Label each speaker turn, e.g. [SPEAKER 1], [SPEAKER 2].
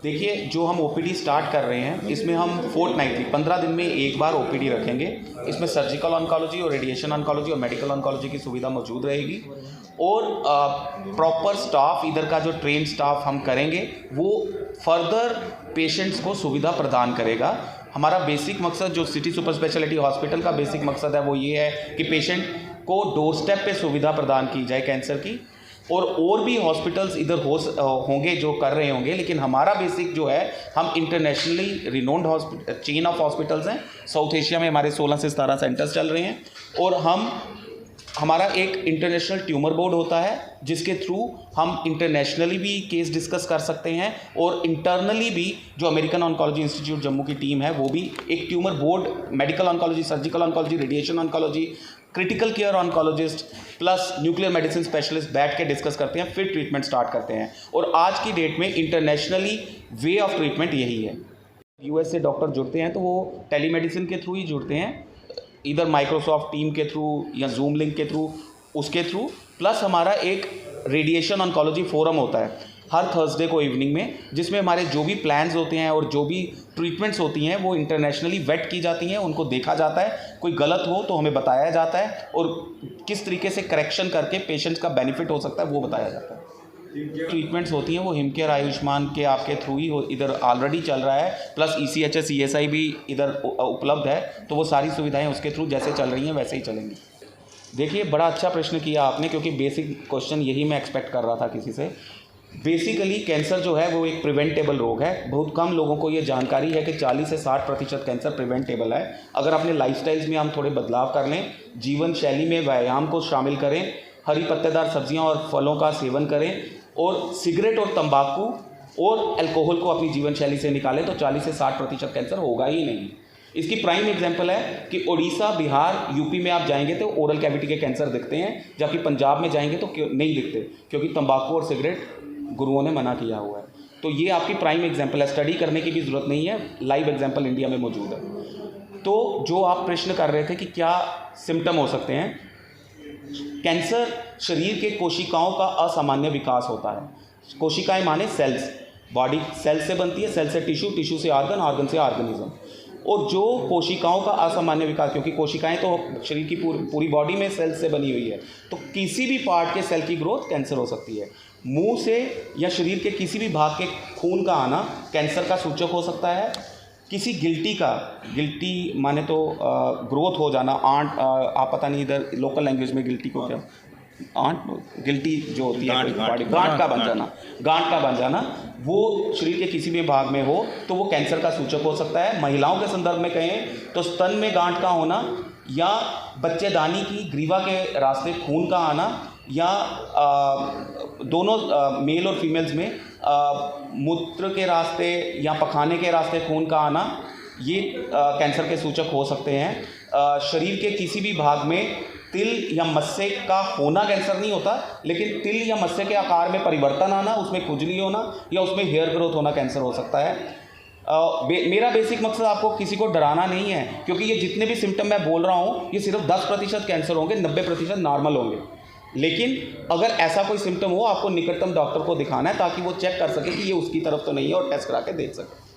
[SPEAKER 1] देखिए, जो हम ओपीडी स्टार्ट कर रहे हैं इसमें हम फोर्टनाइटली 15 दिन में एक बार ओपीडी रखेंगे। इसमें सर्जिकल ऑन्कोलॉजी और रेडिएशन ऑन्कोलॉजी और मेडिकल ऑन्कोलॉजी की सुविधा मौजूद रहेगी और प्रॉपर स्टाफ, इधर का जो ट्रेन स्टाफ हम करेंगे वो फर्दर पेशेंट्स को सुविधा प्रदान करेगा। हमारा बेसिक मकसद, जो सिटी सुपर स्पेशलिटी हॉस्पिटल का बेसिक मकसद है, वो ये है कि पेशेंट को डोर स्टेप पे सुविधा प्रदान की जाए कैंसर की। और भी हॉस्पिटल्स इधर होंगे जो कर रहे होंगे, लेकिन हमारा बेसिक जो है, हम internationally renowned chain of hospitals हैं। साउथ एशिया में हमारे 16 से 17 सेंटर्स चल रहे हैं और हमारा एक इंटरनेशनल ट्यूमर बोर्ड होता है जिसके थ्रू हम इंटरनेशनली भी केस डिस्कस कर सकते हैं और इंटरनली भी जो अमेरिकन ऑन्कोलॉजी इंस्टीट्यूट जम्मू की टीम है वो भी एक tumour board, medical oncology, surgical oncology, radiation oncology, critical care oncologist plus nuclear medicine specialist बैठ के डिस्कस करते हैं, फिर ट्रीटमेंट स्टार्ट करते हैं। और आज की डेट में इंटरनेशनली वे ऑफ ट्रीटमेंट यही है। यूएस से डॉक्टर जुड़ते हैं तो वो टेलीमेडिसिन के थ्रू ही जुड़ते हैं, इधर माइक्रोसॉफ्ट टीम के थ्रू या जूम लिंक के थ्रू, उसके थ्रू। प्लस हमारा एक रेडिएशन ऑन्कोलॉजी फोरम होता है हर थर्सडे को इवनिंग में, जिसमें हमारे जो भी प्लान्स होते हैं और जो भी ट्रीटमेंट्स होती हैं वो इंटरनेशनली वेट की जाती हैं, उनको देखा जाता है, कोई गलत हो तो हमें बताया जाता है और किस तरीके से करेक्शन करके पेशेंट्स का बेनिफिट हो सकता है वो बताया जाता है। ट्रीटमेंट्स होती हैं वो हिमकेयर आयुष्मान के आपके थ्रू ही इधर ऑलरेडी चल रहा है, प्लस ECHS ESI भी इधर उपलब्ध है, तो वो सारी सुविधाएं उसके थ्रू जैसे चल रही हैं वैसे ही चलेंगी। देखिए, बड़ा अच्छा प्रश्न किया आपने, क्योंकि बेसिक क्वेश्चन यही मैं एक्सपेक्ट कर रहा था किसी से। बेसिकली कैंसर जो है वो एक प्रिवेंटेबल रोग है। बहुत कम लोगों को ये जानकारी है कि 40 से 60% कैंसर प्रिवेंटेबल है। अगर अपने लाइफस्टाइल्स में हम थोड़े बदलाव कर लें, जीवन शैली में व्यायाम को शामिल करें, हरी पत्तेदार सब्जियां और फलों का सेवन करें और सिगरेट और तंबाकू और अल्कोहल को अपनी जीवन शैली से निकालें, तो 40 से 60% कैंसर होगा ही नहीं। इसकी प्राइम एग्जांपल है कि उड़ीसा, बिहार, यूपी में आप जाएंगे तो ओरल कैविटी के कैंसर दिखते हैं, जबकि पंजाब में जाएंगे तो नहीं दिखते, क्योंकि तंबाकू और सिगरेट गुरुओं ने मना किया हुआ है। तो ये आपकी प्राइम एग्जांपल है, स्टडी करने की भी ज़रूरत नहीं है, लाइव एग्जांपल इंडिया में मौजूद है। तो जो आप प्रश्न कर रहे थे कि क्या सिम्टम हो सकते हैं, कैंसर शरीर के कोशिकाओं का असामान्य विकास होता है। कोशिकाएं माने सेल्स, बॉडी सेल से बनती है, सेल से टिश्यू, टिश्यू से ऑर्गन, ऑर्गन से ऑर्गेनिज्म। और जो कोशिकाओं का असामान्य विकास, क्योंकि कोशिकाएं तो शरीर की पूरी बॉडी में सेल से बनी हुई है, तो किसी भी पार्ट के सेल की ग्रोथ कैंसर हो सकती है। मुंह से या शरीर के किसी भी भाग के खून का आना कैंसर का सूचक हो सकता है। किसी गिल्टी माने तो ग्रोथ हो जाना, आप पता नहीं इधर लोकल लैंग्वेज में गिल्टी को क्या, गिल्टी जो होती है, गांठ का बन जाना, वो शरीर के किसी भी भाग में हो तो वो कैंसर का सूचक हो सकता है। महिलाओं के संदर्भ में कहें तो स्तन में गांठ का होना या बच्चेदानी की ग्रीवा के रास्ते खून का आना, या दोनों मेल और फीमेल्स में मूत्र के रास्ते या पखाने के रास्ते खून का आना, ये कैंसर के सूचक हो सकते हैं। शरीर के किसी भी भाग में तिल या मस्से का होना कैंसर नहीं होता, लेकिन तिल या मस्से के आकार में परिवर्तन आना, उसमें खुजली होना या उसमें हेयर ग्रोथ होना कैंसर हो सकता है। मेरा बेसिक मकसद आपको किसी को डराना नहीं है, क्योंकि ये जितने भी सिम्टम मैं बोल रहा हूँ ये सिर्फ 10% कैंसर होंगे, 90% नॉर्मल होंगे। लेकिन अगर ऐसा कोई सिम्टम हो, आपको निकटतम डॉक्टर को दिखाना है ताकि वो चेक कर सके कि ये उसकी तरफ तो नहीं है और टेस्ट करा के देख सके।